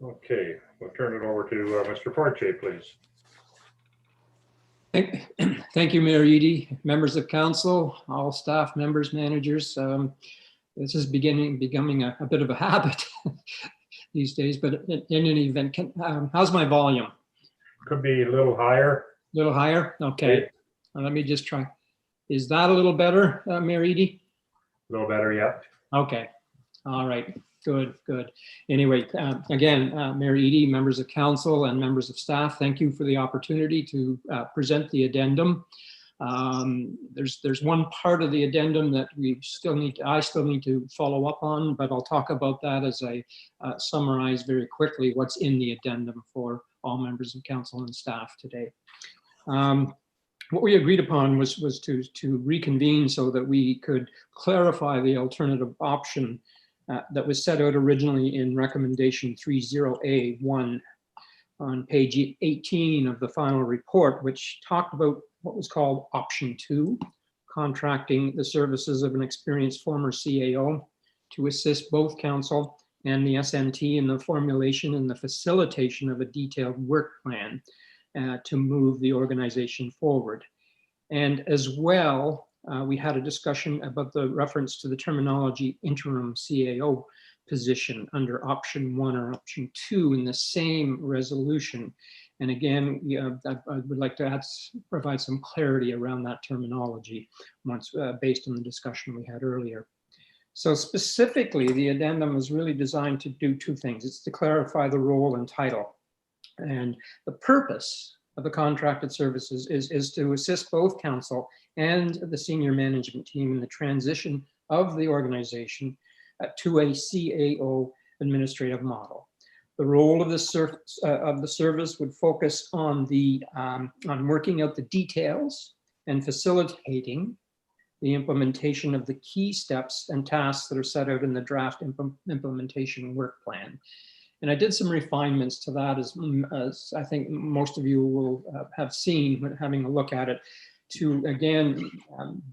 Okay, we'll turn it over to Mr. Forte, please. Thank you, Mayor Eadie, members of council, all staff members, managers. This is becoming a bit of a habit these days, but in any event, how's my volume? Could be a little higher. A little higher? Okay. Let me just try. Is that a little better, Mayor Eadie? A little better, yeah. Okay. All right. Good, good. Anyway, again, Mayor Eadie, members of council and members of staff, thank you for the opportunity to present the addendum. There's one part of the addendum that I still need to follow up on, but I'll talk about that as I summarize very quickly what's in the addendum for all members of council and staff today. What we agreed upon was to reconvene so that we could clarify the alternative option that was set out originally in recommendation 30A1 on page 18 of the final report, which talked about what was called option 2, contracting the services of an experienced former CAO to assist both council and the SMT in the formulation and the facilitation of a detailed work plan to move the organization forward. And as well, we had a discussion about the reference to the terminology interim CAO position under option 1 or option 2 in the same resolution. And again, I would like to provide some clarity around that terminology once based on the discussion we had earlier. So specifically, the addendum is really designed to do two things. It's to clarify the role and title. And the purpose of the contracted services is to assist both council and the senior management team in the transition of the organization to a CAO administrative model. The role of the service would focus on on working out the details and facilitating the implementation of the key steps and tasks that are set out in the draft implementation work plan. And I did some refinements to that as I think most of you will have seen when having a look at it, to again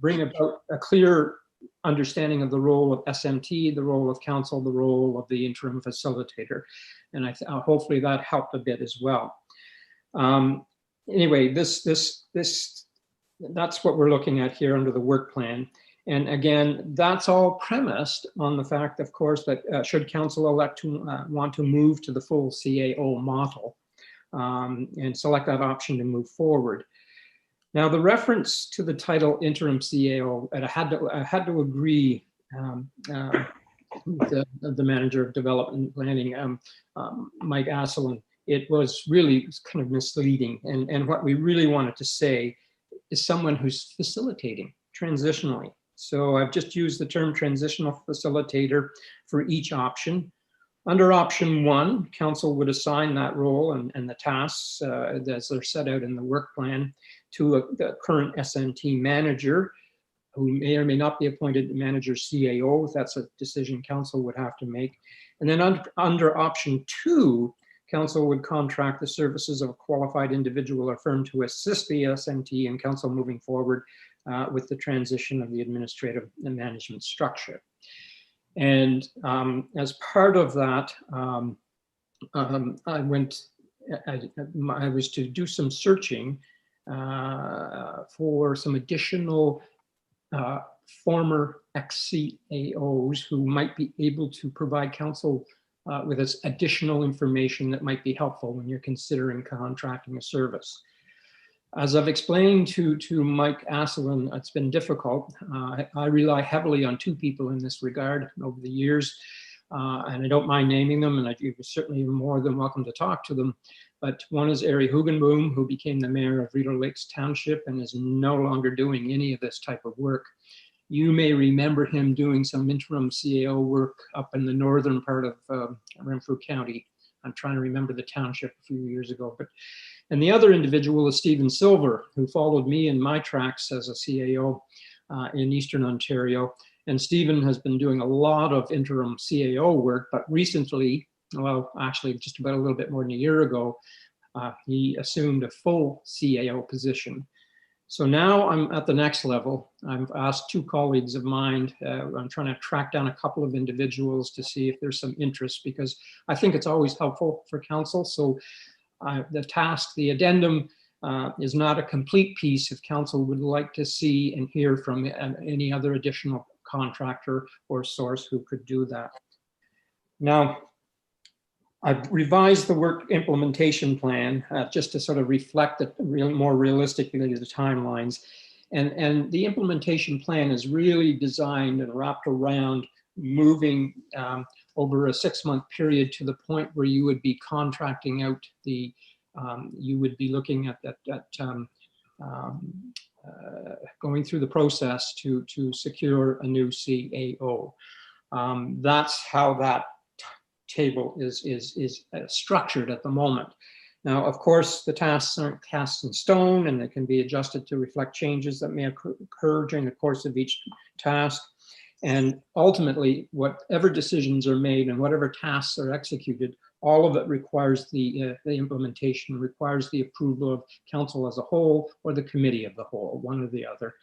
bring about a clear understanding of the role of SMT, the role of council, the role of the interim facilitator. And hopefully that helped a bit as well. Anyway, that's what we're looking at here under the work plan. And again, that's all premised on the fact, of course, that should council elect to want to move to the full CAO model and select that option to move forward. Now, the reference to the title interim CAO, I had to agree with the manager of development planning, Mike Asselin. It was really kind of misleading. And what we really wanted to say is someone who's facilitating transitionally. So I've just used the term transitional facilitator for each option. Under option 1, council would assign that role and the tasks as they're set out in the work plan to the current SMT manager, who may or may not be appointed manager CAO. That's a decision council would have to make. And then under option 2, council would contract the services of a qualified individual or firm to assist the SMT and council moving forward with the transition of the administrative and management structure. And as part of that, I was to do some searching for some additional former ex-CAOs who might be able to provide council with us additional information that might be helpful when you're considering contracting a service. As I've explained to Mike Asselin, it's been difficult. I rely heavily on 2 people in this regard over the years, and I don't mind naming them, and you're certainly more than welcome to talk to them. But one is Ari Hugenboom, who became the mayor of Rideau Lakes Township and is no longer doing any of this type of work. You may remember him doing some interim CAO work up in the northern part of Renfrew County. I'm trying to remember the township a few years ago. And the other individual is Stephen Silver, who followed me in my tracks as a CAO in Eastern Ontario. And Stephen has been doing a lot of interim CAO work, but recently, well, actually just about a little bit more than a year ago, he assumed a full CAO position. So now I'm at the next level. I've asked two colleagues of mine, I'm trying to track down a couple of individuals to see if there's some interest, because I think it's always helpful for council. So the task, the addendum is not a complete piece if council would like to see and hear from any other additional contractor or source who could do that. Now, I've revised the work implementation plan just to sort of reflect it more realistically the timelines. And the implementation plan is really designed and wrapped around moving over a 6-month period to the point where you would be contracting out the, you would be looking at going through the process to secure a new CAO. That's how that table is structured at the moment. Now, of course, the tasks aren't cast in stone, and they can be adjusted to reflect changes that may occur during the course of each task. And ultimately, whatever decisions are made and whatever tasks are executed, all of it requires the implementation, requires the approval of council as a whole or the committee of the whole, one or the other,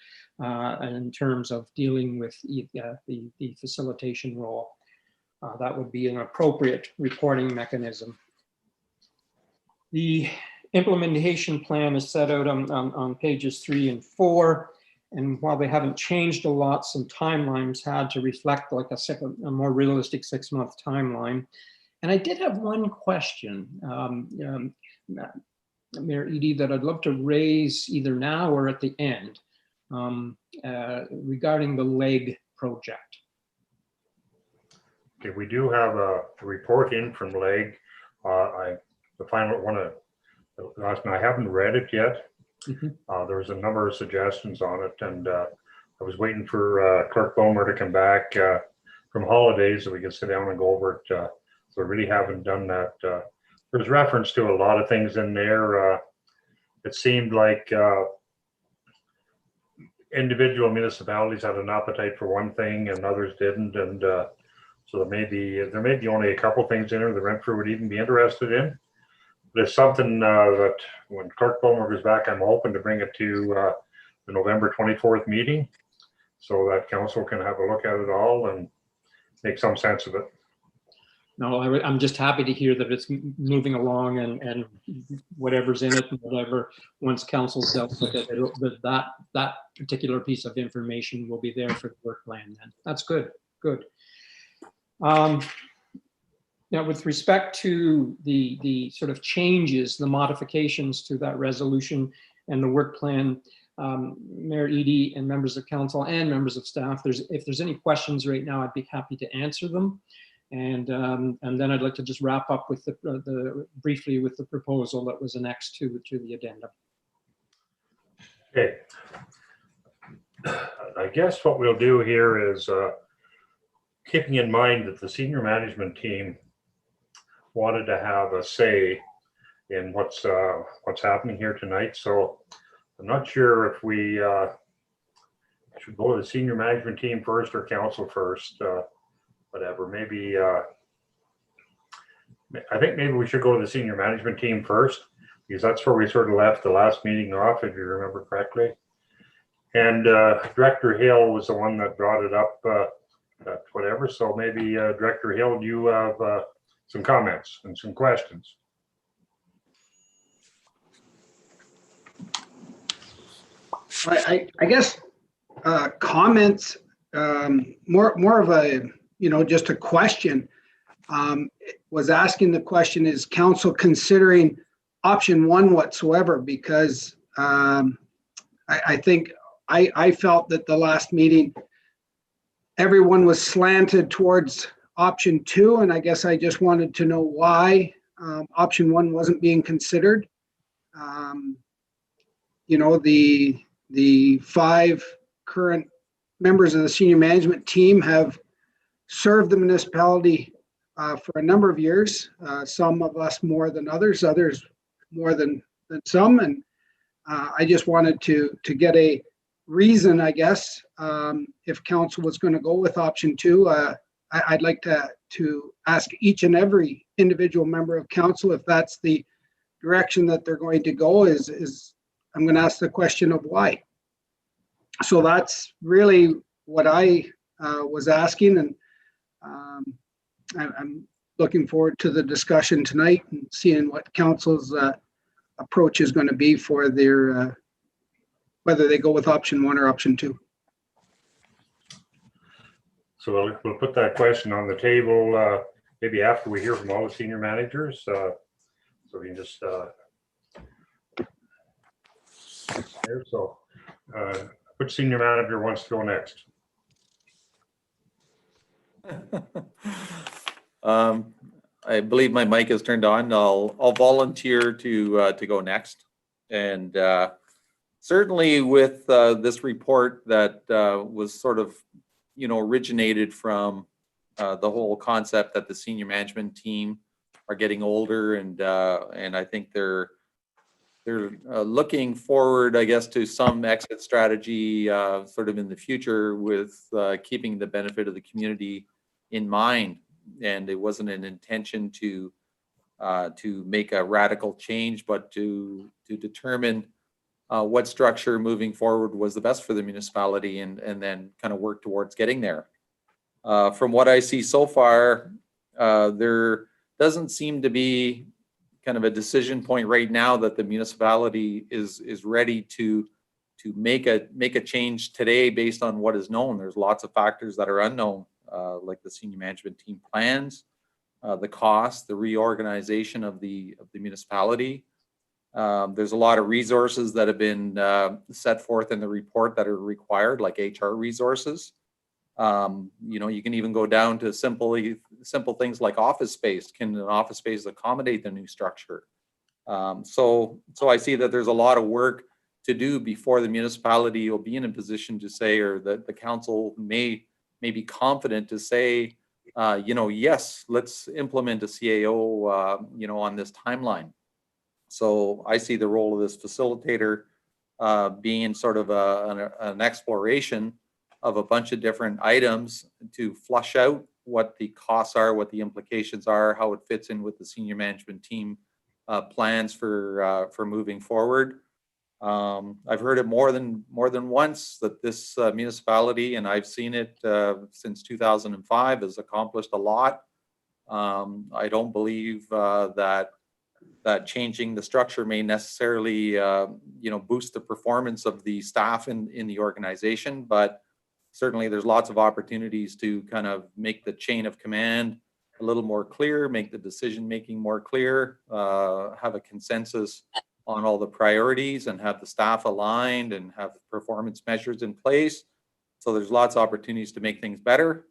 in terms of dealing with the facilitation role. That would be an appropriate reporting mechanism. The implementation plan is set out on pages 3 and 4. And while they haven't changed a lot, some timelines had to reflect like a more realistic 6-month timeline. And I did have one question, Mayor Eadie, that I'd love to raise either now or at the end regarding the LEG project. Okay, we do have a report in from LEG. The final one of last night, I haven't read it yet. Mm-hmm. There was a number of suggestions on it, and I was waiting for Clerk Bomer to come back from holidays so we could sit down and go over it. So I really haven't done that. There's reference to a lot of things in there. It seemed like individual municipalities had an appetite for one thing and others didn't, and so there may be only a couple things in there that Renfrew would even be interested in. But it's something that when Clerk Bomer goes back, I'm hoping to bring it to the November 24th meeting so that council can have a look at it all and make some sense of it. No, I'm just happy to hear that it's moving along and whatever's in it and whatever, once council's dealt with it, that particular piece of information will be there for the work plan then. That's good, good. Now, with respect to the sort of changes, the modifications to that resolution and the work plan, Mayor Eadie and members of council and members of staff, if there's any questions right now, I'd be happy to answer them. And then I'd like to just wrap up with briefly with the proposal that was annexed to the addendum. Okay. I guess what we'll do here is keeping in mind that the senior management team wanted to have a say in what's happening here tonight. So I'm not sure if we should go to the senior management team first or council first. Whatever, maybe I think maybe we should go to the senior management team first, because that's where we sort of left the last meeting off, if you remember correctly. And Director Hill was the one that brought it up, whatever. So maybe Director Hill, you have some comments and some questions. I guess comments, more of a, just a question. Was asking the question, is council considering option 1 whatsoever? Because I think I felt that the last meeting, everyone was slanted towards option 2, and I guess I just wanted to know why option 1 wasn't being considered. The 5 current members of the senior management team have served the municipality for a number of years. Some of us more than others more than some, and I just wanted to get a reason, I guess, if council was going to go with option 2. I'd like to ask each and every individual member of council if that's the direction that they're going to go. Is I'm going to ask the question of why. So that's really what I was asking, and I'm looking forward to the discussion tonight and seeing what council's approach is going to be for their whether they go with option 1 or option 2. So we'll put that question on the table maybe after we hear from all the senior managers. So we can just here. So which senior manager wants to go next? I believe my mic is turned on. I'll volunteer to go next, and certainly with this report that was sort of originated from the whole concept that the senior management team are getting older, and I think they're looking forward, I guess, to some exit strategy sort of in the future with keeping the benefit of the community in mind. And it wasn't an intention to make a radical change, but to determine what structure moving forward was the best for the municipality, and then kind of work towards getting there. From what I see so far, there doesn't seem to be kind of a decision point right now that the municipality is ready to make a change today based on what is known. There's lots of factors that are unknown, like the senior management team plans, the cost, the reorganization of the municipality. There's a lot of resources that have been set forth in the report that are required, like HR resources. You can even go down to simple things like office space. Can an office space accommodate the new structure? So I see that there's a lot of work to do before the municipality will be in a position to say, or that the council may be confident to say, yes, let's implement a CAO, on this timeline. So I see the role of this facilitator being sort of an exploration of a bunch of different items to flush out what the costs are, what the implications are, how it fits in with the senior management team plans for moving forward. I've heard it more than once that this municipality, and I've seen it since 2005, has accomplished a lot. I don't believe that changing the structure may necessarily boost the performance of the staff in the organization, but certainly there's lots of opportunities to kind of make the chain of command a little more clear, make the decision making more clear, have a consensus on all the priorities, and have the staff aligned and have performance measures in place. So there's lots of opportunities to make things better.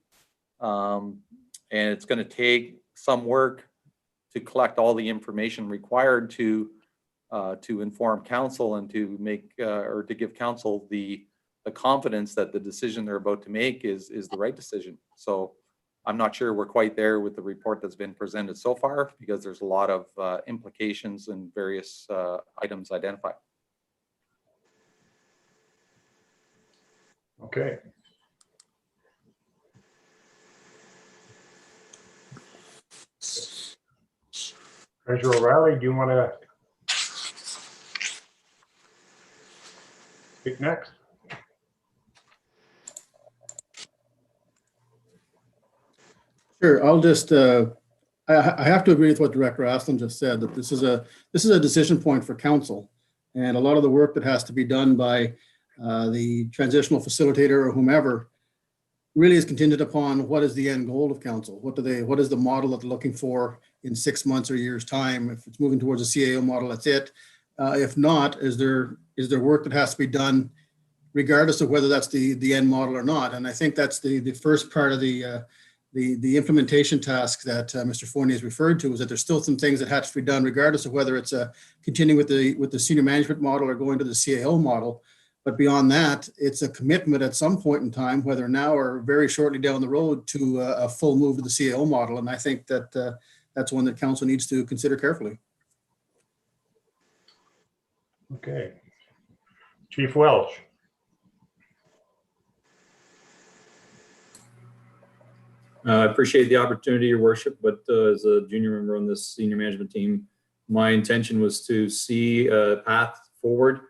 And it's going to take some work to collect all the information required to inform council and to make or to give council the confidence that the decision they're about to make is the right decision. So I'm not sure we're quite there with the report that's been presented so far, because there's a lot of implications and various items identified. Okay. Treasurer O'Reilly, do you want to speak next? Sure. I'll just, I have to agree with what Director Aslam just said, that this is a decision point for council. And a lot of the work that has to be done by the transitional facilitator or whomever really is contingent upon what is the end goal of council. What is the model that they're looking for in 6 months or a year's time? If it's moving towards a CAO model, that's it. If not, is there work that has to be done regardless of whether that's the end model or not? And I think that's the first part of the implementation task that Mr. Fournier has referred to, is that there's still some things that have to be done regardless of whether it's continuing with the senior management model or going to the CAO model. But beyond that, it's a commitment at some point in time, whether now or very shortly down the road, to a full move to the CAO model. And I think that that's one that council needs to consider carefully. Okay. Chief Welch. I appreciate the opportunity, Your Worship, but as a junior member on this senior management team, my intention was to see a path forward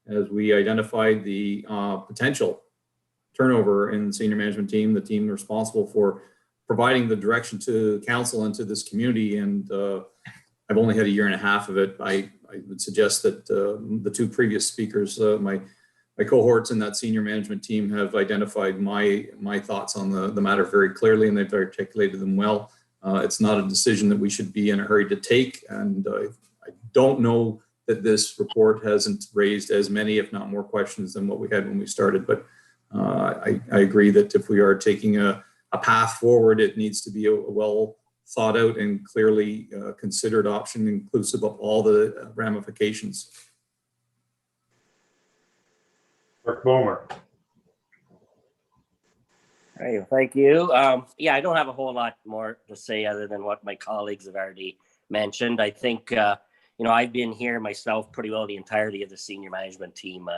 as we identified the potential turnover in the senior management team, the team responsible for providing the direction to council and to this community. And I've only had a year and a half of it. I would suggest that the two previous speakers, my cohorts in that senior management team, have identified my thoughts on the matter very clearly, and they've articulated them well. It's not a decision that we should be in a hurry to take. And I don't know that this report hasn't raised as many, if not more, questions than what we had when we started. But I agree that if we are taking a path forward, it needs to be a well thought out and clearly considered option, inclusive of all the ramifications. Mark Bomer. Hey, thank you. Yeah, I don't have a whole lot more to say other than what my colleagues have already mentioned. I think, I've been here myself pretty well the entirety of the senior management team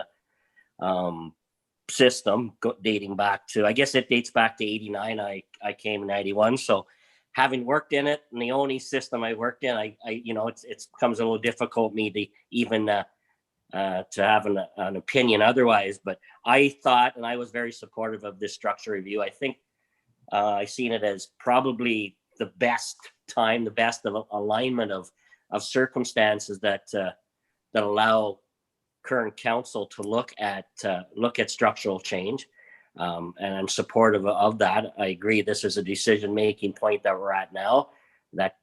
system, dating back to, I guess it dates back to 89. I came in 91. So having worked in it, and the only system I worked in, it becomes a little difficult me to even to have an opinion otherwise. But I thought, and I was very supportive of this structure review. I think I seen it as probably the best time, the best alignment of circumstances that allow current council to look at structural change. And I'm supportive of that. I agree this is a decision-making point that we're at now that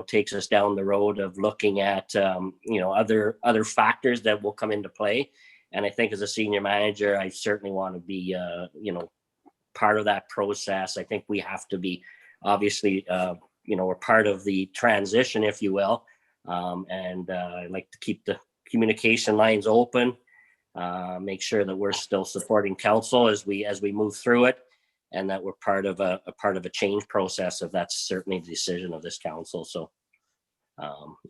takes us down the road of looking at other factors that will come into play. And I think as a senior manager, I certainly want to be part of that process. I think we have to be, obviously, we're part of the transition, if you will. And I'd like to keep the communication lines open, make sure that we're still supporting council as we move through it, and that we're part of a change process, if that's certainly the decision of this council. So,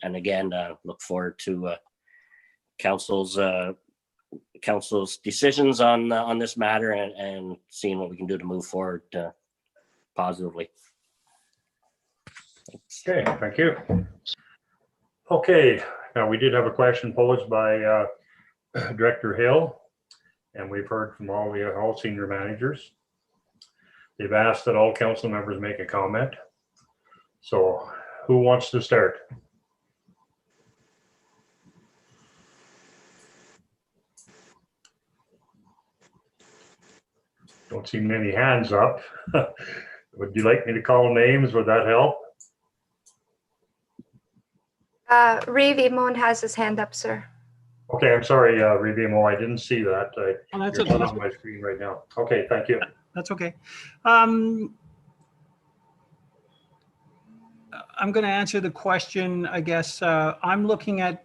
and again, look forward to council's decisions on this matter, and seeing what we can do to move forward positively. Thanks. Okay, thank you. Okay, now we did have a question posed by Director Hill, and we've heard from all senior managers. They've asked that all council members make a comment. So who wants to start? Don't see many hands up. Would you like me to call names? Would that help? Ray Vimon has his hand up, sir. Okay, I'm sorry, Revimo, I didn't see that. That's You're okay. not on my screen right now. Okay, thank you. That's okay. I'm going to answer the question, I guess. I'm looking at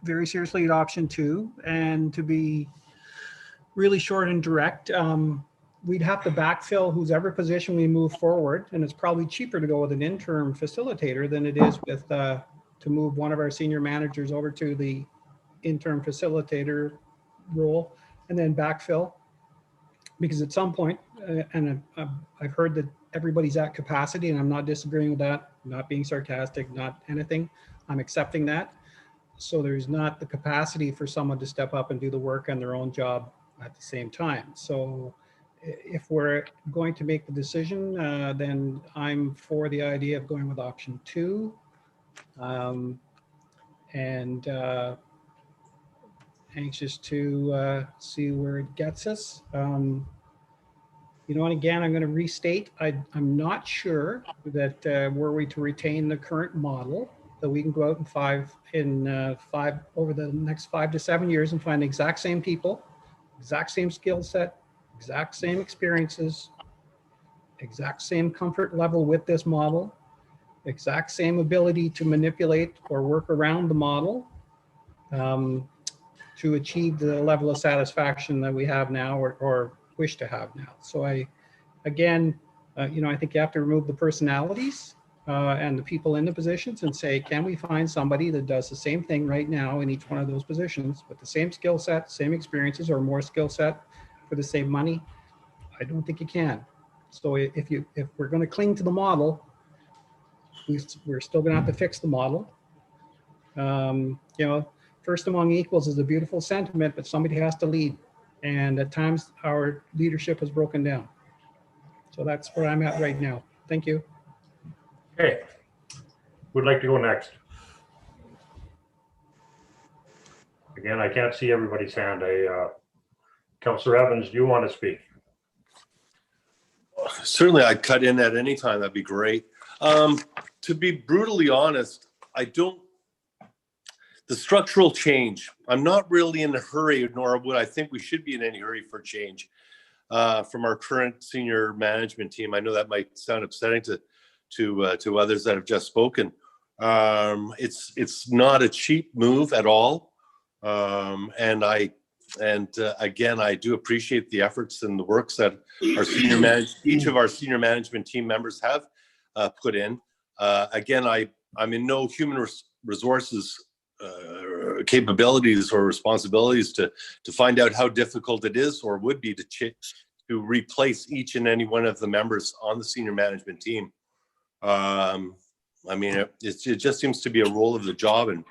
very seriously at option 2, and to be really short and direct, we'd have to backfill whosever position we move forward, and it's probably cheaper to go with an interim facilitator than it is with to move one of our senior managers over to the interim facilitator role and then backfill. Because at some point, and I've heard that everybody's at capacity, and I'm not disagreeing with that, not being sarcastic, not anything. I'm accepting that. So there's not the capacity for someone to step up and do the work on their own job at the same time. So if we're going to make the decision, then I'm for the idea of going with option 2. And anxious to see where it gets us. And again, I'm going to restate, I'm not sure that were we to retain the current model, that we can go out over the next 5 to 7 years and find the exact same people, exact same skill set, exact same experiences, exact same comfort level with this model, exact same ability to manipulate or work around the model to achieve the level of satisfaction that we have now or wish to have now. So I think you have to remove the personalities and the people in the positions and say, can we find somebody that does the same thing right now in each one of those positions with the same skill set, same experiences, or more skill set for the same money? I don't think you can. So if we're going to cling to the model, we're still going to have to fix the model. first among equals is a beautiful sentiment, but somebody has to lead. And at times our leadership has broken down. So that's where I'm at right now. Thank you. Okay. Who'd like to go next? Again, I can't see everybody's hand. Councillor Evans, do you want to speak? Certainly, I'd cut in at any time. That'd be great. To be brutally honest, the structural change, I'm not really in a hurry, nor would I think we should be in any hurry for change from our current senior management team. I know that might sound upsetting to others that have just spoken. It's not a cheap move at all. Again, I do appreciate the efforts and the works that each of our senior management team members have put in. Again, I'm in no human resources capabilities or responsibilities to find out how difficult it is or would be to replace each and any one of the members on the senior management team. I mean, it just seems to be a role of the job, and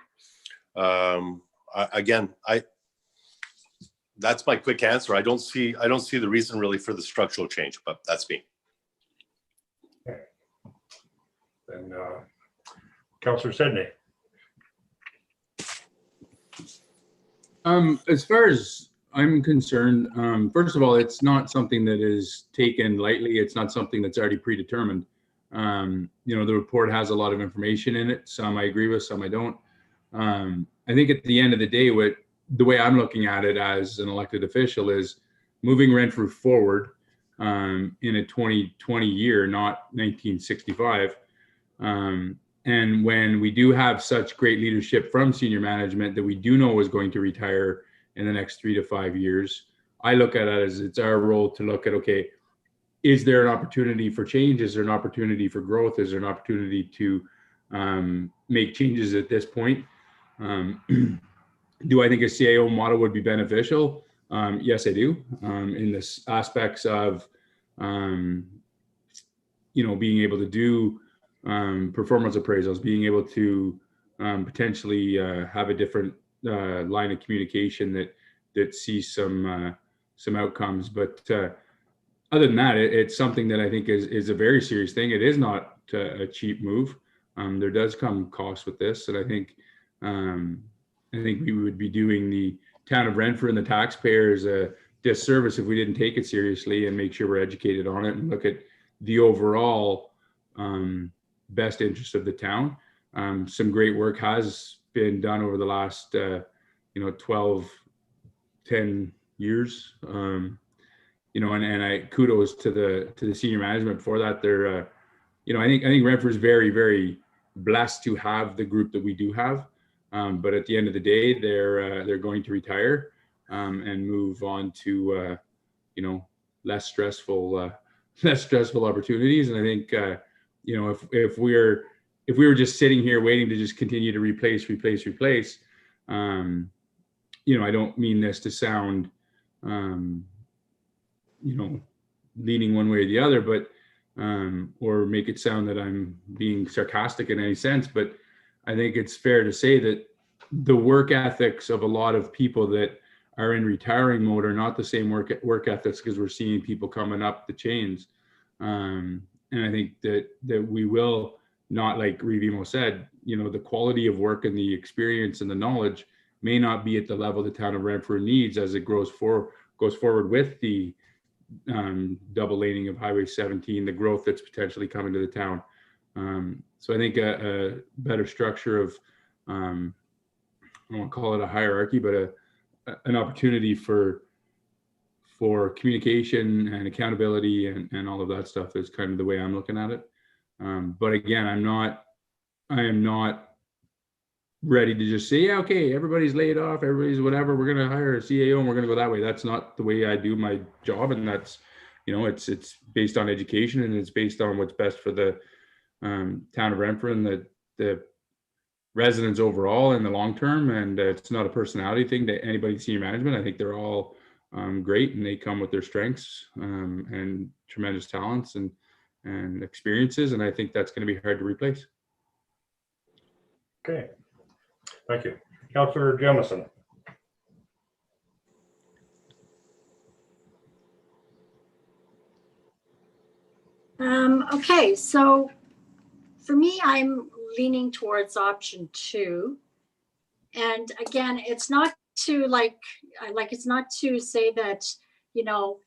that's my quick answer. I don't see the reason really for the structural change, but that's me. Okay. Then Councillor Sidney. As far as I'm concerned, first of all, it's not something that is taken lightly. It's not something that's already predetermined. You know, the report has a lot of information in it. Some I agree with, some I don't. I think at the end of the day, the way I'm looking at it as an elected official is moving Renfrew forward in a 2020 year, not 1965. And when we do have such great leadership from senior management that we do know is going to retire in the next 3 to 5 years, I look at it as it's our role to look at, okay, is there an opportunity for change? Is there an opportunity for growth? Is there an opportunity to make changes at this point? Do I think a CAO model would be beneficial? Yes, I do. In this aspects of, you know, being able to do performance appraisals, being able to potentially have a different line of communication that sees some outcomes. But other than that, it's something that I think is a very serious thing. It is not a cheap move. There does come cost with this, and I think we would be doing the town of Renfrew and the taxpayers a disservice if we didn't take it seriously and make sure we're educated on it and look at the overall best interest of the town. Some great work has been done over the last 10 years. You know, and I kudos to the senior management for that. They're you know, I think Renfrew is very, very blessed to have the group that we do have. But at the end of the day, they're going to retire and move on to you know, less stressful opportunities. And I think you know, if we were just sitting here waiting to just continue to replace, you know, I don't mean this to sound you know, leaning one way or the other, but or make it sound that I'm being sarcastic in any sense, but I think it's fair to say that the work ethics of a lot of people that are in retiring mode are not the same work ethics, because we're seeing people coming up the chains. And I think that we will not, like Revimo said, you know, the quality of work and the experience and the knowledge may not be at the level the town of Renfrew needs as it goes forward with the double laning of Highway 17, the growth that's potentially coming to the town. So I think a better structure of, I don't want to call it a hierarchy, but an opportunity for communication and accountability and all of that stuff is kind of the way I'm looking at it. But again, I am not ready to just say, yeah, okay, everybody's laid off, everybody's whatever, we're going to hire a CAO and we're going to go that way. That's not the way I do my job. And that's, you know, it's based on education, and it's based on what's best for the town of Renfrew and the residents overall in the long term. And it's not a personality thing to anybody in senior management. I think they're all great, and they come with their strengths and tremendous talents and experiences. And I think that's going to be hard to replace. Okay, thank you. Councillor Jemison. Okay, so for me, I'm leaning towards option 2. And again, it's not to it's not to say that, you know,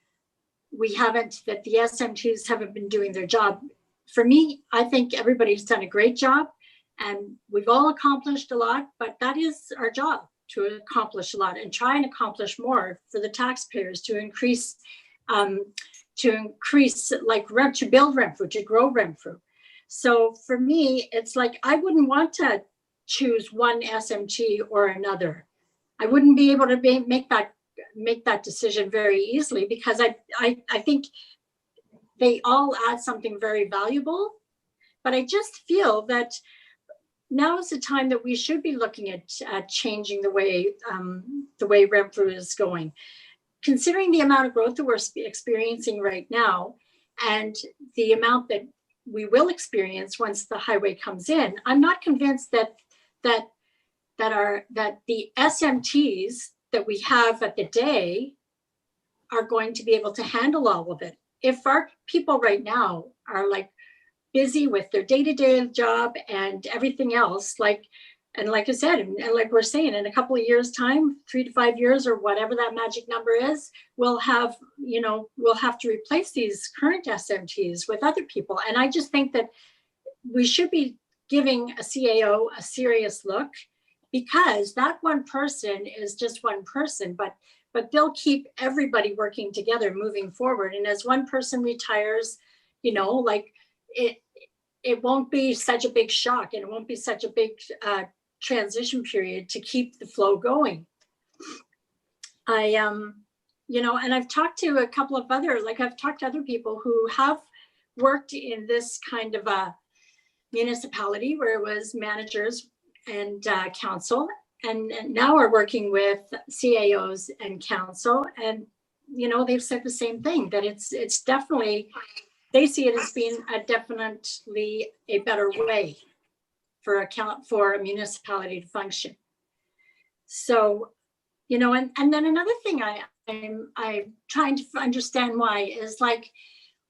that the SMTs haven't been doing their job. For me, I think everybody's done a great job and we've all accomplished a lot, but that is our job, to accomplish a lot and try and accomplish more for the taxpayers, to increase like to build Renfrew, to grow Renfrew. So for me, it's like, I wouldn't want to choose one SMT or another. I wouldn't be able to make that decision very easily, because I think they all add something very valuable. But I just feel that now is the time that we should be looking at changing the way Renfrew is going. Considering the amount of growth that we're experiencing right now and the amount that we will experience once the highway comes in, I'm not convinced that the SMTs that we have at the day are going to be able to handle all of it. If our people right now are like busy with their day-to-day job and everything else, like I said, and like we're saying, in a couple of years' time, 3 to 5 years or whatever that magic number is, we'll have to replace these current SMTs with other people. And I just think that we should be giving a CAO a serious look, because that one person is just one person, but they'll keep everybody working together moving forward. And as one person retires, you know, like it won't be such a big shock, and it won't be such a big transition period to keep the flow going. You know, and I've talked to a couple of I've talked to other people who have worked in this kind of a municipality where it was managers and council, and now are working with CAOs and council, and you know, they've said the same thing, that it's definitely, they see it as being definitely a better way for a municipality to function. So, you know, and then another thing I'm trying to understand why is, like,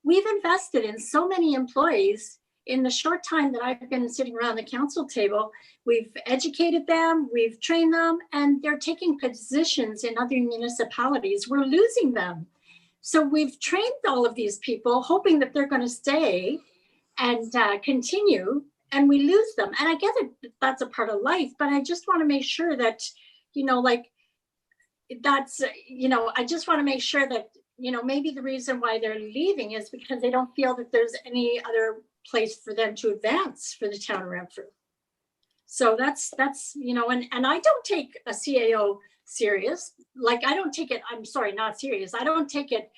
we've invested in so many employees in the short time that I've been sitting around the council table. We've educated them, we've trained them, and they're taking positions in other municipalities. We're losing them. So we've trained all of these people, hoping that they're going to stay and continue, and we lose them. And I get it, that's a part of life, but I just want to make sure that, you know, like, that's, you know, I just want to make sure that, you know, maybe the reason why they're leaving is because they don't feel that there's any other place for them to advance for the town of Renfrew. So that's, you know, and I don't take a CAO serious. Like, I don't take it, I'm sorry, not serious. I don't take it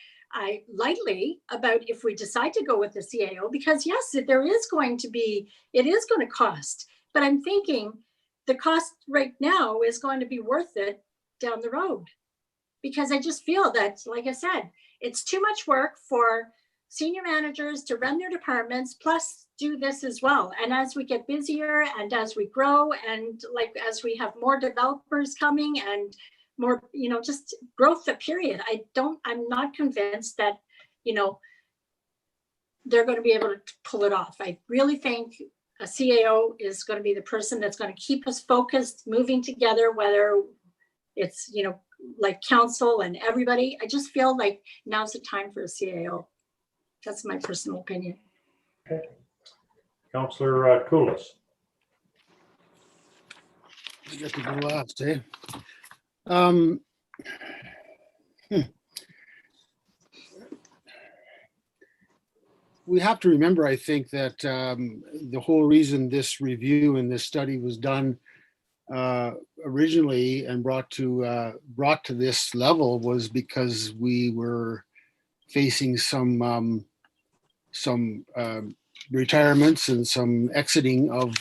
lightly about if we decide to go with the CAO, because yes, there is going to be, it is going to cost, but I'm thinking the cost right now is going to be worth it down the road, because I just feel that, like I said, it's too much work for senior managers to run their departments, plus do this as well. And as we get busier and as we grow, and like as we have more developers coming and more, you know, just growth, period, I'm not convinced that, you know, they're going to be able to pull it off. I really think a CAO is going to be the person that's going to keep us focused, moving together, whether it's, you know, like council and everybody. I just feel like now's the time for a CAO. That's my personal opinion. Okay. Councillor Koulis. I get to go last, eh? We have to remember, I think, that the whole reason this review and this study was done originally and brought to this level was because we were facing some retirements and some exiting of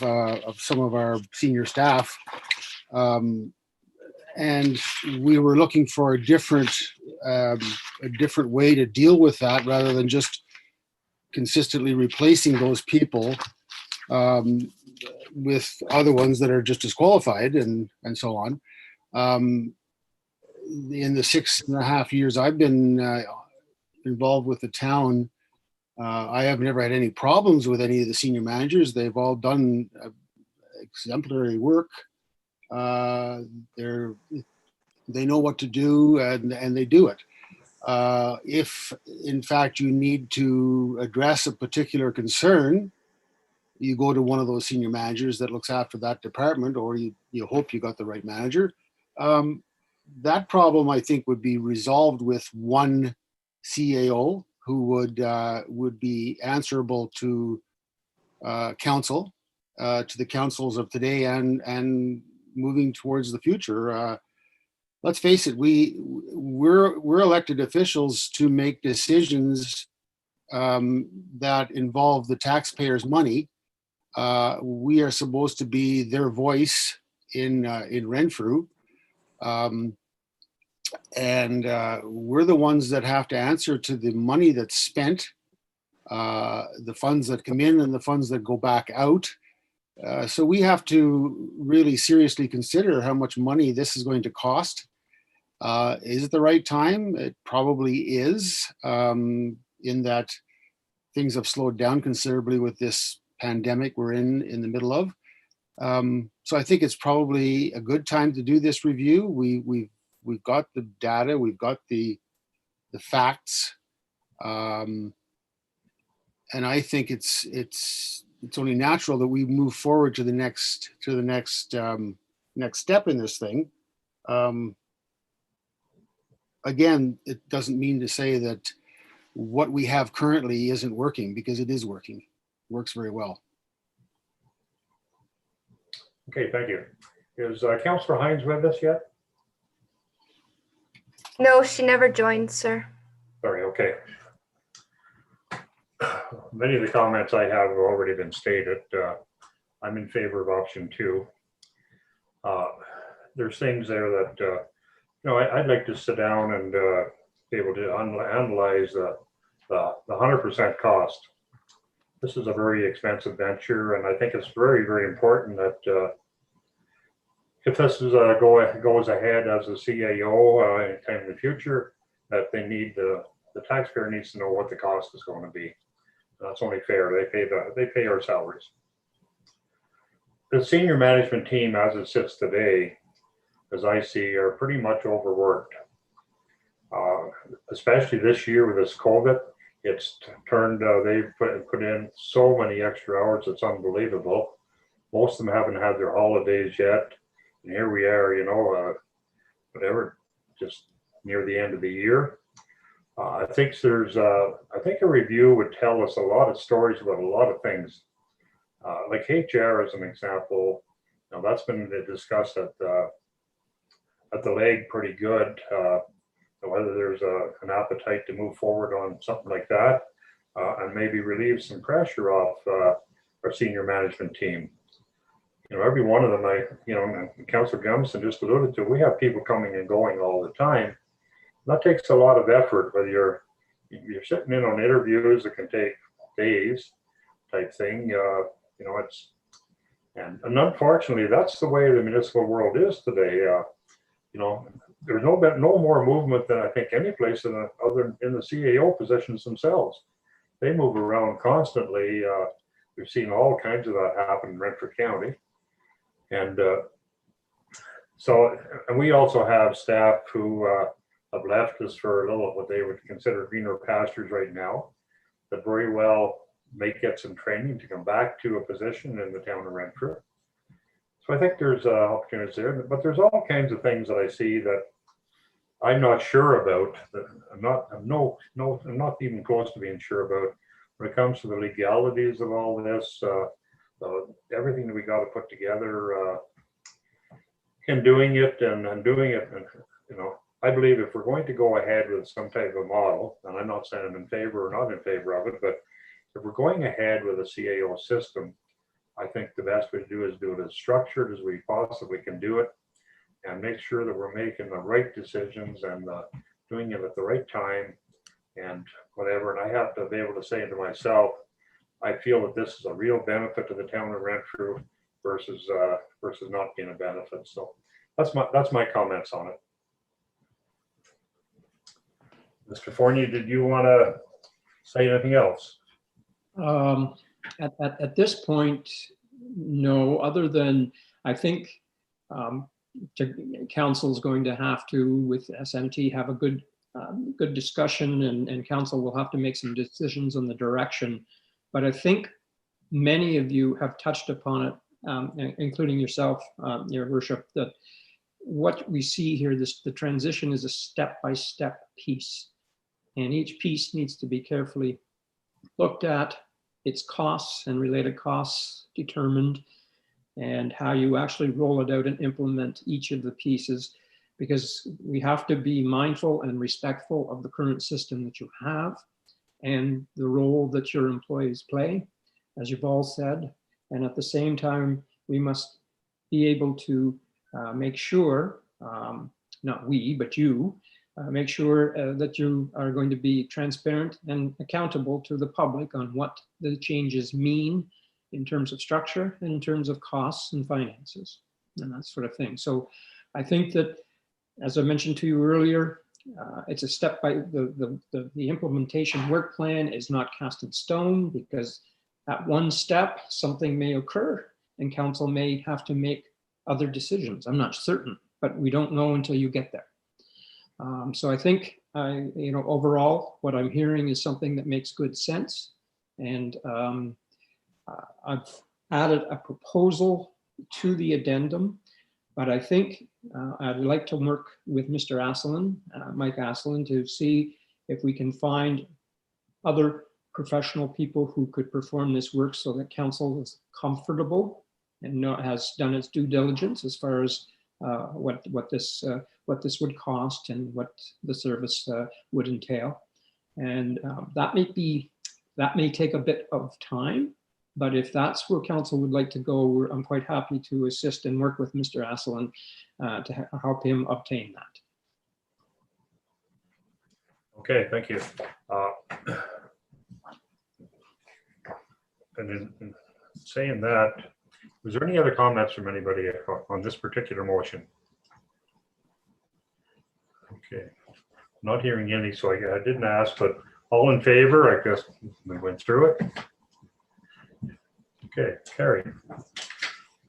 some of our senior staff, and we were looking for a different way to deal with that, rather than just consistently replacing those people. with other ones that are just as qualified and so on. In the 6.5 years I've been involved with the town, I have never had any problems with any of the senior managers. They've all done exemplary work. They know what to do, and they do it. If in fact you need to address a particular concern, you go to one of those senior managers that looks after that department, or you hope you got the right manager. That problem, I think, would be resolved with one CAO who would be answerable to council, to the councils of today and moving towards the future. Let's face it, we're elected officials to make decisions that involve the taxpayers' money. We are supposed to be their voice in Renfrew. And we're the ones that have to answer to the money that's spent, the funds that come in and the funds that go back out. So we have to really seriously consider how much money this is going to cost. Is it the right time? It probably is, in that things have slowed down considerably with this pandemic we're in the middle of. So I think it's probably a good time to do this review. We've got the data, we've got the facts, and I think it's only natural that we move forward to the next step in this thing. Again, it doesn't mean to say that what we have currently isn't working, because it is working. Works very well. Okay, thank you. Is Councillor Hines with us yet? No, she never joined, sir. Sorry, okay. Many of the comments I have have already been stated. I'm in favor of option 2. There's things there that, I'd like to sit down and be able to analyze the 100% cost. This is a very expensive venture, and I think it's very, very important that if this is goes ahead as a CAO anytime in the future, that the taxpayer needs to know what the cost is going to be. That's only fair. They pay our salaries. The senior management team, as it sits today, as I see, are pretty much overworked. Especially this year with this COVID, it's turned. They've put in so many extra hours. It's unbelievable. Most of them haven't had their holidays yet. And here we are, whatever, just near the end of the year. I think a review would tell us a lot of stories about a lot of things. Like HR as an example, that's been discussed at the leg pretty good. Whether there's an appetite to move forward on something like that, and maybe relieve some pressure off our senior management team. Every one of them, Councillor Gummison just alluded to, we have people coming and going all the time. That takes a lot of effort, whether you're sitting in on interviews that can take days type thing. And unfortunately, that's the way the municipal world is today. There's no more movement than I think any place other in the CAO positions themselves. They move around constantly. We've seen all kinds of that happen in Renfrew County. And and we also have staff who have left us for a little what they would consider greener pastures right now, that very well may get some training to come back to a position in the town of Renfrew. So I think there's opportunities there, but there's all kinds of things that I see that I'm not sure about. That I'm not even close to being sure about when it comes to the legalities of all this. Everything that we got to put together in doing it and doing it, I believe if we're going to go ahead with some type of model, and I'm not saying I'm in favor or not in favor of it, but if we're going ahead with a CAO system, I think the best way to do is do it as structured as we possibly can do it, and make sure that we're making the right decisions and doing it at the right time and whatever. And I have to be able to say to myself, I feel that this is a real benefit to the town of Renfrew. versus not being a benefit. So that's my comments on it. Mr. Fournier, did you want to say anything else? At this point, no, other than I think council is going to have to, with SMT, have a good discussion, and council will have to make some decisions on the direction. But I think many of you have touched upon it, including yourself, Your Worship, that what we see here, the transition is a step-by-step piece. And each piece needs to be carefully looked at, its costs and related costs determined, and how you actually roll it out and implement each of the pieces, because we have to be mindful and respectful of the current system that you have and the role that your employees play, as you've all said. And at the same time, we must be able to make sure, not we, but you, make sure that you are going to be transparent and accountable to the public on what the changes mean in terms of structure and in terms of costs and finances and that sort of thing. So I think that, as I mentioned to you earlier, it's a step by the implementation work plan is not cast in stone, because at one step something may occur and council may have to make other decisions. I'm not certain, but we don't know until you get there. So I think, overall, what I'm hearing is something that makes good sense. And I've added a proposal to the addendum, but I think I'd like to work with Mr. Asselin, Mike Asselin, to see if we can find other professional people who could perform this work so that council is comfortable and has done its due diligence as far as what this would cost and what the service would entail. And that may take a bit of time, but if that's where council would like to go, I'm quite happy to assist and work with Mr. Asselin to help him obtain that. Okay, thank you. And in saying that, was there any other comments from anybody on this particular motion? Okay, not hearing any, so I didn't ask, but all in favor, I guess we went through it. Okay, carried.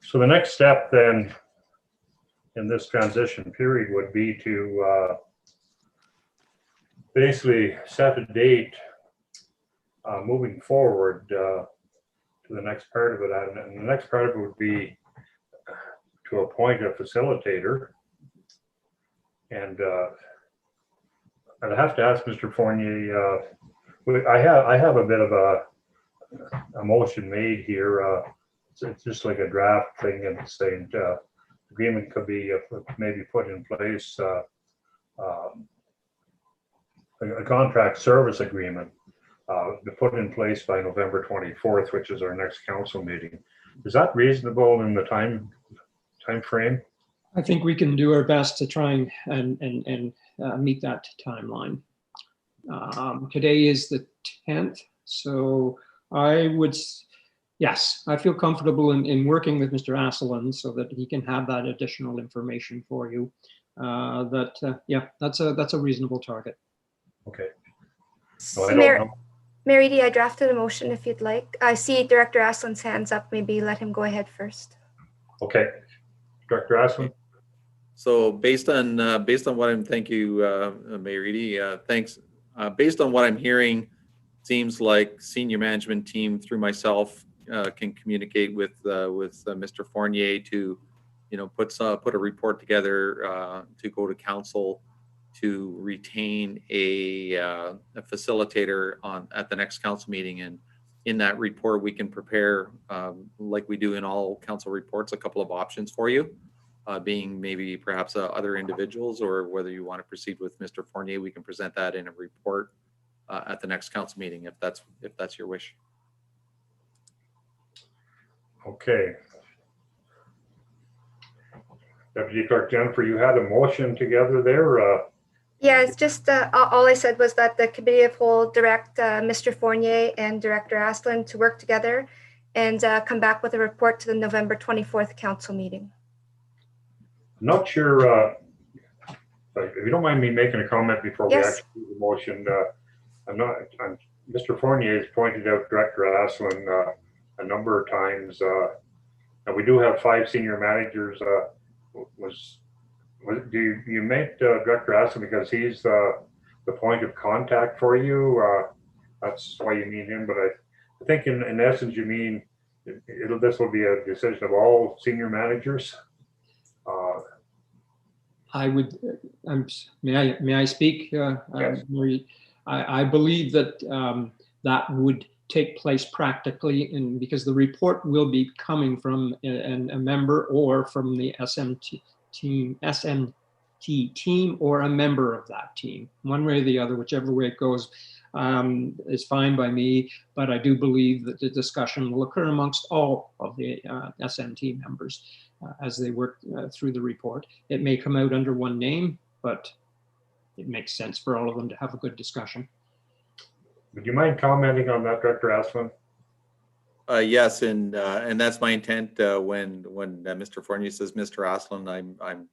So the next step then in this transition period would be to basically set a date moving forward to the next part of it. And the next part of it would be to appoint a facilitator. And I'd have to ask Mr. Fournier, I have a bit of a motion made here. It's just like a draft thing, and saying agreement could be maybe put in place, a contract service agreement to put in place by November 24th, which is our next council meeting. Is that reasonable in the time frame? I think we can do our best to try and meet that timeline. Today is the 10th, so I would, yes, I feel comfortable in working with Mr. Asselin so that he can have that additional information for you. Yeah, that's a reasonable target. Okay. So Mayor Eadie, I drafted a motion if you'd like. I see Director Asselin's hands up. Maybe let him go ahead first. Okay, Director Asselin. So based on what I'm, thank you, Mayor Eadie, thanks. Based on what I'm hearing, seems like senior management team through myself can communicate with Mr. Fournier to, put a report together to go to council to retain a facilitator at the next council meeting. And in that report, we can prepare, like we do in all council reports, a couple of options for you, being maybe perhaps other individuals, or whether you want to proceed with Mr. Fournier, we can present that in a report at the next council meeting, if that's your wish. Okay. Deputy Clerk Jennifer, you had a motion together there. Yeah, it's just all I said was that the committee of whole direct Mr. Fournier and Director Asselin to work together and come back with a report to the November 24th council meeting. I'm not sure, if you don't mind me making a comment before we Yes. actually do the motion. Mr. Fournier has pointed out Director Asselin a number of times, and we do have 5 senior managers. Do you make Director Asselin because he's the point of contact for you? That's why you mean him, but I think in essence you mean this will be a decision of all senior managers. I would, may I speak? Yes. Marie? I believe that that would take place practically, and because the report will be coming from a member or from the SMT team or a member of that team, one way or the other, whichever way it goes, is fine by me. But I do believe that the discussion will occur amongst all of the SMT members as they work through the report. It may come out under one name, but it makes sense for all of them to have a good discussion. Would you mind commenting on that, Director Asselin? Yes, and that's my intent. When Mr. Fournier says Mr. Asselin, I'm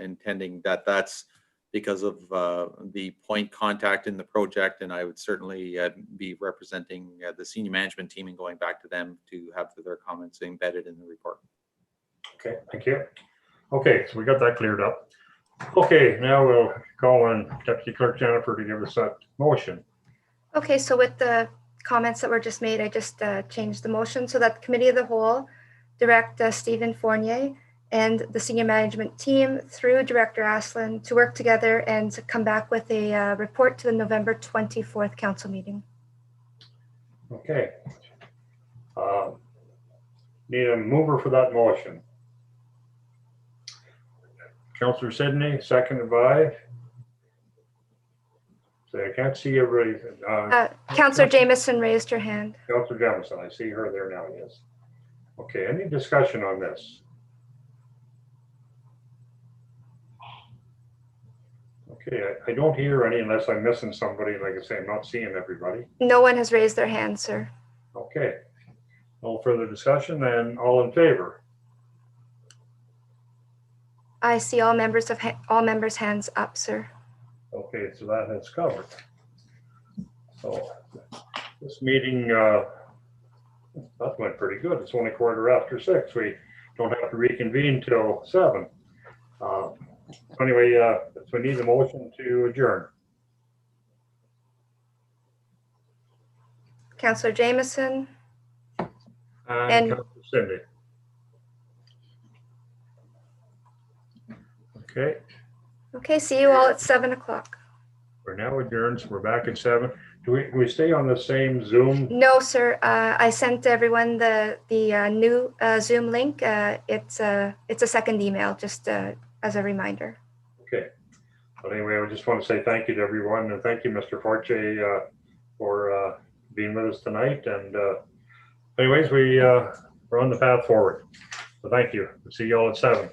intending that that's because of the point contact in the project, and I would certainly be representing the senior management team and going back to them to have their comments embedded in the report. Okay, thank you. Okay, so we got that cleared up. Okay, now we'll call on Deputy Clerk Jennifer to give us that motion. Okay, so with the comments that were just made, I just changed the motion so that the Committee of the Whole direct Stephen Fournier and the senior management team through Director Asselin to work together and to come back with a report to the November 24th council meeting. Okay. Need a mover for that motion. Councillor Sidney, seconded by. So I can't see everybody. Councillor Jameson raised her hand. Councillor Jamison, I see her there now, yes. Okay, any discussion on this? Okay, I don't hear any unless I'm missing somebody. Like I say, I'm not seeing everybody. No one has raised their hand, sir. Okay, no further discussion, then all in favor? I see all members' hands up, sir. Okay, so that has covered. So this meeting, that went pretty good. It's only 6:15. We don't have to reconvene till 7. Anyway, so we need a motion to adjourn. Councillor Jameson. And Councillor Cindy. Okay, Okay, see you all at 7 o'clock. we're now adjourned, so we're back at 7. Do we stay on the same Zoom? No, sir. I sent everyone the new Zoom link. It's a second email, just as a reminder. Okay. But anyway, I just want to say thank you to everyone, and thank you, Mr. Forte, for being with us tonight. And anyways, we're on the path forward. So thank you. See you all at 7.